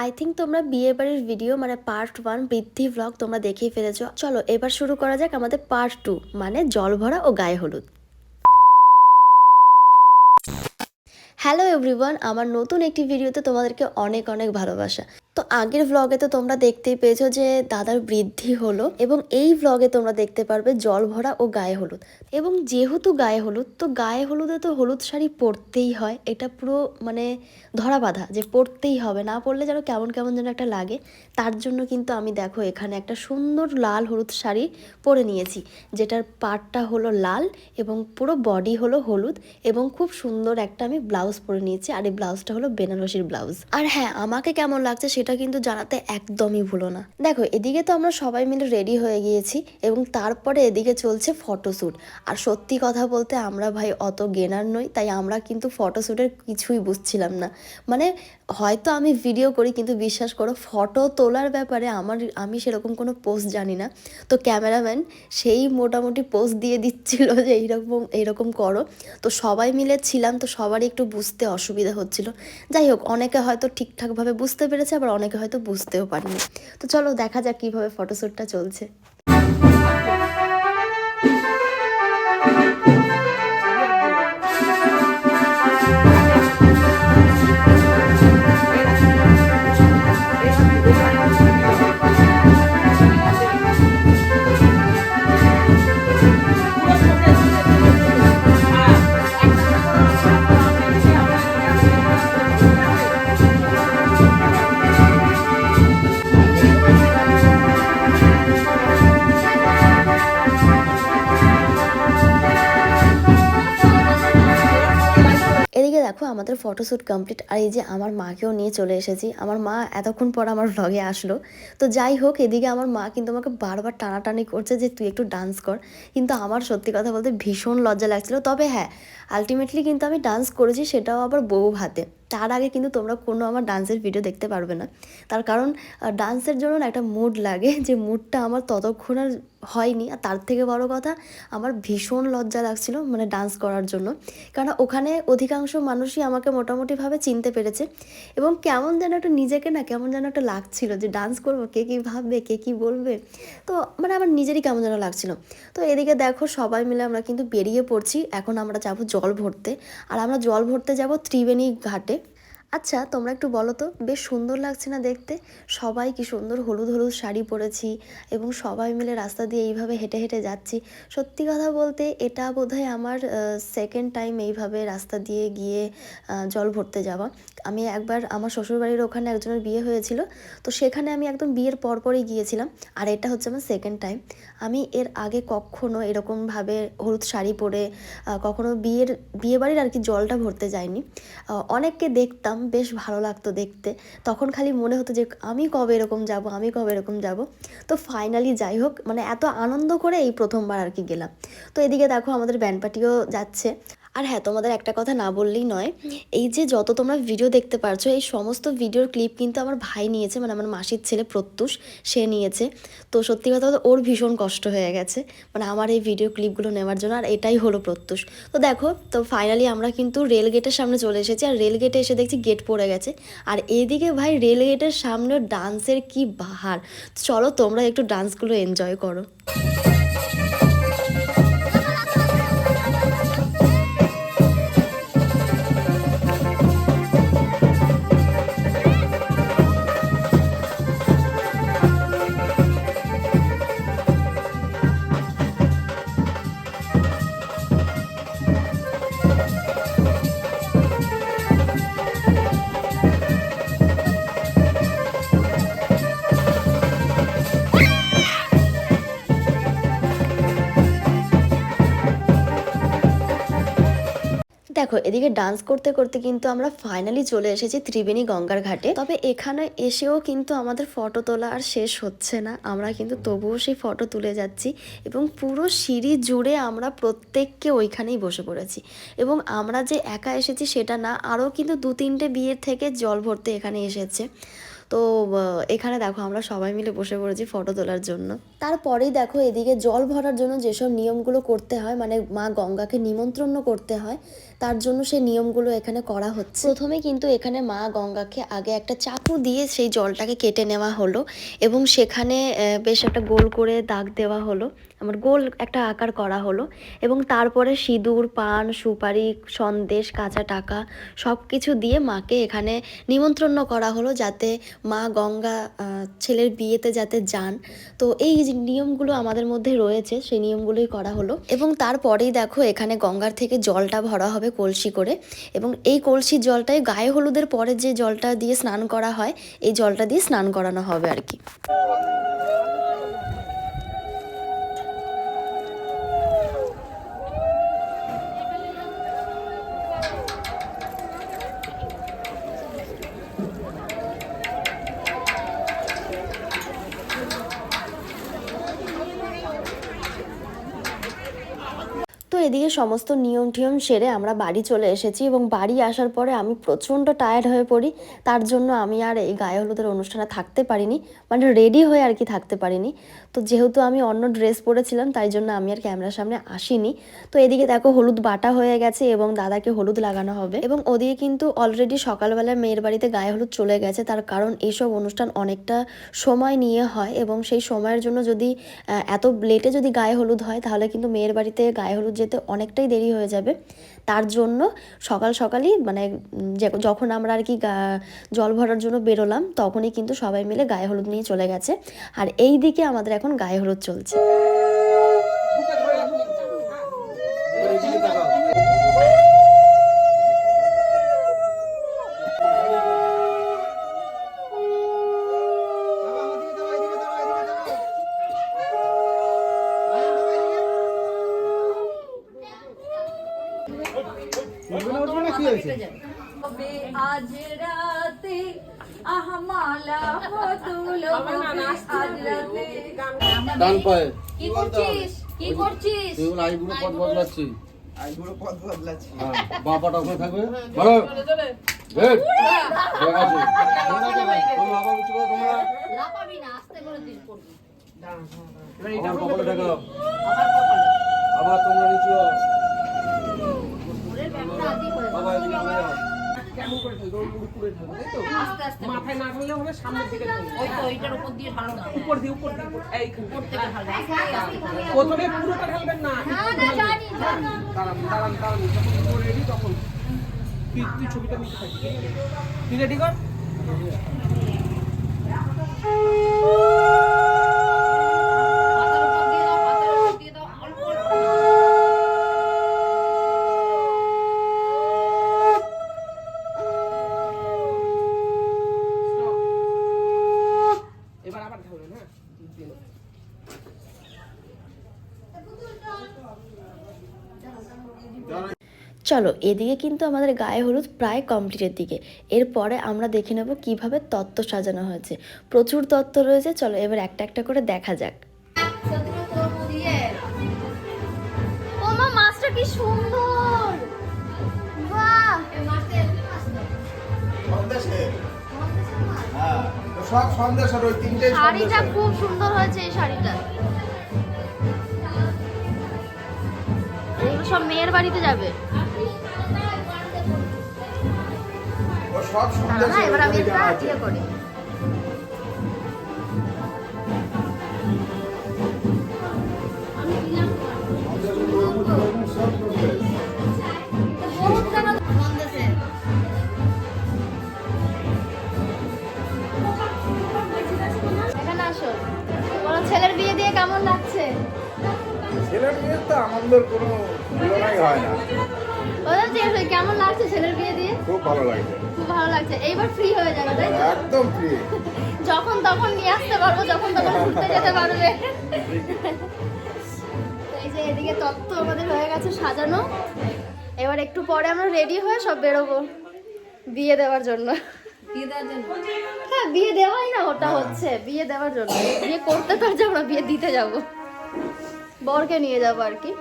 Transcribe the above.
I think তোমরা বিয়ে বাড়ির ভিডিও মানে পার্ট 1 বৃদ্ধি ব্লগ তোমরা দেখেই ফেলেছো। চলো এবার শুরু করা যাক আমাদের পার্ট 2 মানে জল ভরা ও গায়ে হলুদ। হ্যালো এভরিওয়ান, আমার নতুন একটি ভিডিওতে তোমাদেরকে অনেক অনেক ভালোবাসা। তো আগের ব্লগে তো তোমরা দেখতেই পেয়েছো যে দাদার বৃদ্ধি হলো, এবং এই ব্লগে তোমরা দেখতে পারবে জল ভরা ও গায়ে হলুদ। এবং যেহেতু গায়ে হলুদ, তো গায়ে হলুদে তো হলুদ শাড়ি পরতেই হয়, এটা পুরো মানে ধরা বাঁধা যে পরতেই হবে, না পরলে যেন কেমন কেমন যেন একটা লাগে। তার জন্য কিন্তু আমি দেখো এখানে একটা সুন্দর লাল হলুদ শাড়ি পরে নিয়েছি, যেটার পাড়টা হলো লাল এবং পুরো বডি হলো হলুদ, এবং খুব সুন্দর একটা আমি ব্লাউজ পরে নিয়েছি। আর এই ব্লাউজটা হলো বেনারসির ব্লাউজ। আর হ্যাঁ, আমাকে কেমন লাগছে সেটা কিন্তু জানাতে একদমই ভুলো না। দেখো এদিকে তো আমরা সবাই মিলে রেডি হয়ে গিয়েছি, এবং তারপরে এদিকে চলছে ফটোশ্যুট। আর সত্যি কথা বলতে আমরা ভাই অত গেনার নই, তাই আমরা কিন্তু ফটোশ্যুটের কিছুই বুঝছিলাম না। মানে হয়তো আমি ভিডিও করি, কিন্তু বিশ্বাস করো ফটো তোলার ব্যাপারে আমি সেরকম কোনো পোস্ট জানি না। তো ক্যামেরাম্যান সেই মোটামুটি পোস্ট দিয়ে দিচ্ছিল যে এইরকম করো। তো সবাই মিলে ছিলাম, তো সবারই একটু বুঝতে অসুবিধা হচ্ছিল। যাই হোক, অনেকে হয়তো ঠিকঠাকভাবে বুঝতে পেরেছে, আবার অনেকে হয়তো বুঝতেও পারেনি। তো চলো দেখা যাক কীভাবে ফটোশ্যুটটা চলছে। এদিকে দেখো আমাদের ফটোশ্যুট কমপ্লিট। আর এই যে আমার মাকেও নিয়ে চলে এসেছি। আমার মা এতক্ষণ পর আমার ভ্লগে আসলো। তো যাই হোক, এদিকে আমার মা কিন্তু আমাকে বারবার টানাটানি করছে যে তুই একটু ডান্স কর, কিন্তু আমার সত্যি কথা বলতে ভীষণ লজ্জা লাগছিল। তবে হ্যাঁ, আলটিমেটলি কিন্তু আমি ডান্স করেছি, সেটাও আবার বউ ভাতে। তার আগে কিন্তু তোমরা কোনো আমার ডান্সের ভিডিও দেখতে পারবে না, তার কারণ ডান্সের জন্য না একটা মুড লাগে, যে মুডটা আমার ততক্ষণ আর হয়নি। আর তার থেকে বড় কথা, আমার ভীষণ লজ্জা লাগছিল মানে ডান্স করার জন্য, কারণ ওখানে অধিকাংশ মানুষই আমাকে মোটামুটিভাবে চিনতে পেরেছে, এবং কেমন যেন একটা নিজেকে না কেমন যেন একটা লাগছিল যে ডান্স করবো, কে কী ভাববে, কে কী বলবে। তো মানে আমার নিজেরই কেমন যেন লাগছিল। তো এদিকে দেখো সবাই মিলে আমরা কিন্তু বেরিয়ে পড়ছি। এখন আমরা যাব জল ভরতে, আর আমরা জল ভরতে যাব ত্রিবেণী ঘাটে। আচ্ছা তোমরা একটু বলো তো, বেশ সুন্দর লাগছে না দেখতে? সবাই কি সুন্দর হলুদ হলুদ শাড়ি পরেছি, এবং সবাই মিলে রাস্তা দিয়ে এইভাবে হেঁটে হেঁটে যাচ্ছি। সত্যি কথা বলতে এটা বোধহয় আমার সেকেন্ড টাইম এইভাবে রাস্তা দিয়ে গিয়ে জল ভরতে যাওয়া। আমি একবার আমার শ্বশুরবাড়ির ওখানে একজনের বিয়ে হয়েছিল, তো সেখানে আমি একদম বিয়ের পরপরই গিয়েছিলাম। আর এটা হচ্ছে আমার সেকেন্ড টাইম। আমি এর আগে কখনো এরকমভাবে হলুদ শাড়ি পরে কখনো বিয়ে বাড়ির আর কি জলটা ভরতে যাইনি। অনেককে দেখতাম, বেশ ভালো লাগতো দেখতে। তখন খালি মনে হতো যে আমি কবে এরকম যাব, আমি কবে এরকম যাব। তো ফাইনালি যাই হোক, মানে এত আনন্দ করে এই প্রথমবার আর কি গেলাম। তো এদিকে দেখো আমাদের ব্যান্ড পার্টিও যাচ্ছে। আর হ্যাঁ, তোমাদের একটা কথা না বললেই নয়, এই যে যত তোমরা ভিডিও দেখতে পারছো, এই সমস্ত ভিডিওর ক্লিপ কিন্তু আমার ভাই নিয়েছে, মানে আমার মাসির ছেলে প্রত্যুষ, সে নিয়েছে। তো সত্যি কথা বলতে ওর ভীষণ কষ্ট হয়ে গেছে মানে আমার এই ভিডিও ক্লিপগুলো নেওয়ার জন্য, আর এটাই হলো প্রত্যুষ। তো দেখো, তো ফাইনালি আমরা কিন্তু রেল গেটের সামনে চলে এসেছি, আর রেল গেটে এসে দেখছি গেট পড়ে গেছে। আর এদিকে ভাই রেল গেটের সামনে ডান্সের কি বাহার। চলো তোমরা একটু ডান্সগুলো এনজয় করো। দেখো এদিকে ডান্স করতে করতে কিন্তু আমরা ফাইনালি চলে এসেছি ত্রিবেণী গঙ্গার ঘাটে। তবে এখানে এসেও কিন্তু আমাদের ফটো তোলা আর শেষ হচ্ছে না, আমরা কিন্তু তবুও সেই ফটো তুলে যাচ্ছি, এবং পুরো সিঁড়ি জুড়ে আমরা প্রত্যেককে ওইখানেই বসে পড়েছি। এবং আমরা যে একা এসেছি সেটা না, আরও কিন্তু 2-3টে বিয়ের থেকে জল ভরতে এখানে এসেছে। তো এখানে দেখো আমরা সবাই মিলে বসে পড়েছি ফটো তোলার জন্য। তারপরেই দেখো এদিকে জল ভরার জন্য যেসব নিয়মগুলো করতে হয়, মানে মা গঙ্গাকে নিমন্ত্রণ করতে হয়, তার জন্য সেই নিয়মগুলো এখানে করা হচ্ছে। প্রথমে কিন্তু এখানে মা গঙ্গাকে আগে একটা চাকু দিয়ে সেই জলটাকে কেটে নেওয়া হলো এবং সেখানে বেশ একটা গোল করে দাগ দেওয়া হলো, আমার গোল একটা আকার করা হলো এবং তারপরে সিঁদুর, পান, সুপারি, সন্দেশ, কাঁচা টাকা সব কিছু দিয়ে মাকে এখানে নিমন্ত্রণ করা হলো যাতে মা গঙ্গা ছেলের বিয়েতে যাতে যান। তো এই যে নিয়মগুলো আমাদের মধ্যে রয়েছে সেই নিয়মগুলোই করা হলো এবং তারপরেই দেখো এখানে গঙ্গার থেকে জলটা ভরা হবে কলসি করে এবং এই কলসির জলটাই গায়ে হলুদের পরে যে জলটা দিয়ে স্নান করা হয় এই জলটা দিয়ে স্নান করানো হবে আর কি। তো এদিকে সমস্ত নিয়ম টিয়ম সেরে আমরা বাড়ি চলে এসেছি এবং বাড়ি আসার পরে আমি প্রচণ্ড টায়ার্ড হয়ে পড়ি। তার জন্য আমি আর এই গায়ে হলুদের অনুষ্ঠানে থাকতে পারিনি, মানে রেডি হয়ে আর কি থাকতে পারিনি। তো যেহেতু আমি অন্য ড্রেস পরেছিলাম তাই জন্য আমি আর ক্যামেরার সামনে আসিনি। তো এদিকে দেখো হলুদ বাটা হয়ে গেছে এবং দাদাকে হলুদ লাগানো হবে এবং ওদিকে কিন্তু অলরেডি সকালবেলা মেয়ের বাড়িতে গায়ে হলুদ চলে গেছে, তার কারণ এইসব অনুষ্ঠান অনেকটা সময় নিয়ে হয় এবং সেই সময়ের জন্য যদি এত লেটে যদি গায়ে হলুদ হয় তাহলে কিন্তু মেয়ের বাড়িতে গায়ে হলুদ যেতে অনেকটাই দেরি হয়ে যাবে। তার জন্য সকাল সকালই মানে যখন আমরা আর কি জল ভরার জন্য বেরোলাম তখনই কিন্তু সবাই মিলে গায়ে হলুদ নিয়ে চলে গেছে আর এই দিকে আমাদের এখন গায়ে হলুদ চলছে। আজ রাতে আহমালা হতুলো আজ রাতে ডান পায়ে কি করছিস কি করছিস তুই আইগুলো পথ বদলাচ্ছি হ্যাঁ বাঁ পাটা ওখানে থাকবে ধরো বেশ ঠিক আছে তোমরা আবার উঁচু করো তোমরা লাপাবি না আস্তে করে দিস পড়বি আমার কপালে ঠেকাও আবার তোমরা নিচু হও বাবা এদিকে চলে যাও কেমন করে ঢালবে ওই মুড়ি পুরে ঢালবে তাই তো আস্তে আস্তে মাথায় না ঢাললে হবে সামনের দিকে ঢালবে ওই তো এইটার উপর দিয়ে ঢালো না উপর দিয়ে এই উপর থেকে ঢালবে আস্তে আস্তে প্রথমে পুরোটা ঢালবেন না জানি দাঁড়ান যখন পুরো রেডি তখন তুই ছবিটা নিতে থাকি তুই রেডি কর পাতার উপর দিয়ে দাও অল্প অল্প এবার আবার ঢালবেন হ্যাঁ চলো এদিকে কিন্তু আমাদের গায়ে হলুদ প্রায় কমপ্লিটের দিকে। এরপরে আমরা দেখে নেব কিভাবে তত্ত্ব সাজানো হয়েছে। প্রচুর তত্ত্ব রয়েছে, চলো এবার একটা একটা করে দেখা যাক। ও মা মাছটা কি সুন্দর, বাহ সব সন্দেশের ওই তিনটে শাড়িটা খুব সুন্দর হয়েছে। এই শাড়িটা এগুলো সব মেয়ের বাড়িতে যাবে। সব সন্দেশ হ্যাঁ এবার আমি একটা ইয়ে করি। এখানে আসো, তোমার ছেলের বিয়ে দিয়ে কেমন লাগছে? ছেলের বিয়ের তো আনন্দের কোনো তুলনাই হয় না। কেমন লাগছে ছেলের বিয়ে দিয়ে? খুব ভালো লাগছে, খুব ভালো লাগছে। এইবার ফ্রি হয়ে যাবে তাই তো? একদম ফ্রি, যখন তখন নিয়ে আসতে পারবো, যখন তখন ঘুরতে যেতে পারবে। এই যে এদিকে তত্ত্ব আমাদের হয়ে গেছে সাজানো। এবার একটু পরে আমরা রেডি হয়ে সব বেরোবো বিয়ে দেওয়ার জন্য। হ্যাঁ বিয়ে দেওয়াই না, ওটা হচ্ছে বিয়ে দেওয়ার জন্য। বিয়ে করতে তো যাবো না, বিয়ে দিতে যাবো, বরকে নিয়ে যাবো আর কি।